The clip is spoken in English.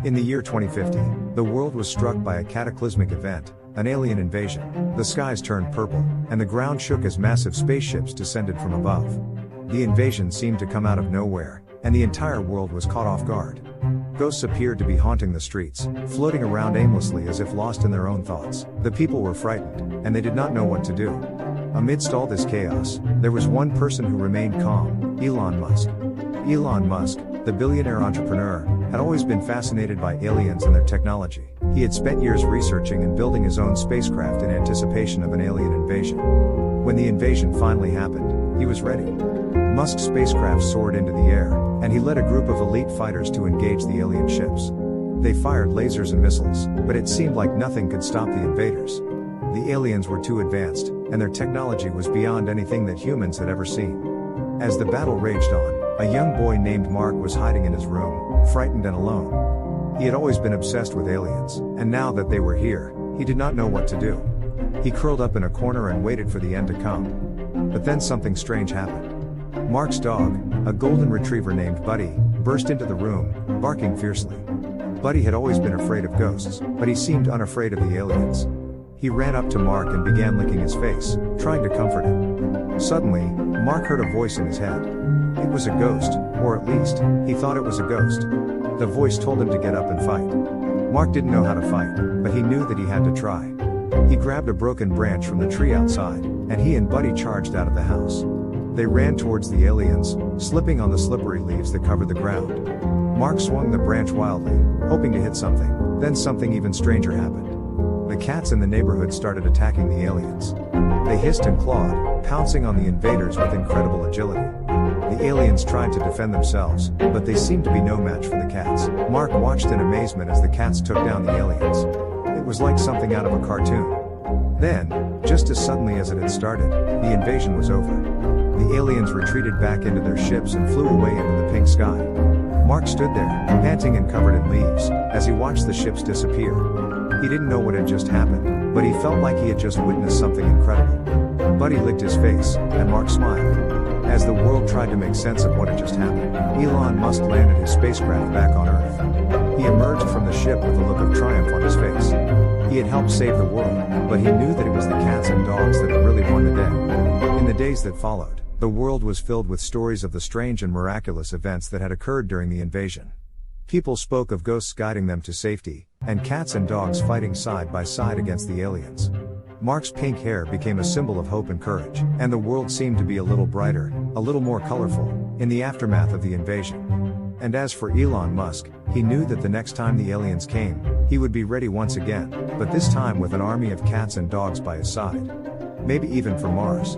In the year 2050, the world was struck by a cataclysmic event, an alien invasion. The skies turned purple, and the ground shook as massive spaceships descended from above. The invasion seemed to come out of nowhere, and the entire world was caught off guard. Ghosts appeared to be haunting the streets, floating around aimlessly as if lost in their own thoughts. The people were frightened, and they did not know what to do. Amidst all this chaos, there was one person who remained calm: Elon Musk. Elon Musk, the billionaire entrepreneur, had always been fascinated by aliens and their technology. He had spent years researching and building his own spacecraft in anticipation of an alien invasion. When the invasion finally happened, he was ready. Musk's spacecraft soared into the air, and he led a group of elite fighters to engage the alien ships. They fired lasers and missiles, but it seemed like nothing could stop the invaders. The aliens were too advanced, and their technology was beyond anything that humans had ever seen. As the battle raged on, a young boy named Mark was hiding in his room, frightened and alone. He had always been obsessed with aliens, and now that they were here, he did not know what to do. He curled up in a corner and waited for the end to come. But then something strange happened. Mark's dog, a golden retriever named Buddy, burst into the room, barking fiercely. Buddy had always been afraid of ghosts, but he seemed unafraid of the aliens. He ran up to Mark and began licking his face, trying to comfort him. Suddenly, Mark heard a voice in his head. It was a ghost, or at least, he thought it was a ghost. The voice told him to get up and fight. Mark didn't know how to fight, but he knew that he had to try. He grabbed a broken branch from the tree outside, and he and Buddy charged out of the house. They ran towards the aliens, slipping on the slippery leaves that covered the ground. Mark swung the branch wildly, hoping to hit something. Then something even stranger happened. The cats in the neighborhood started attacking the aliens. They hissed and clawed, pouncing on the invaders with incredible agility. The aliens tried to defend themselves, but they seemed to be no match for the cats. Mark watched in amazement as the cats took down the aliens. It was like something out of a cartoon. Then, just as suddenly as it had started, the invasion was over. The aliens retreated back into their ships and flew away into the pink sky. Mark stood there, panting and covered in leaves, as he watched the ships disappear. He didn't know what had just happened, but he felt like he had just witnessed something incredible. Buddy licked his face, and Mark smiled. As the world tried to make sense of what had just happened, Elon Musk landed his spacecraft back on Earth. He emerged from the ship with a look of triumph on his face. He had helped save the world, but he knew that it was the cats and dogs that had really won the day. In the days that followed, the world was filled with stories of the strange and miraculous events that had occurred during the invasion. People spoke of ghosts guiding them to safety, and cats and dogs fighting side by side against the aliens. Mark's pink hair became a symbol of hope and courage, and the world seemed to be a little brighter, a little more colorful, in the aftermath of the invasion. And as for Elon Musk, he knew that the next time the aliens came, he would be ready once again, but this time with an army of cats and dogs by his side. Maybe even from Mars.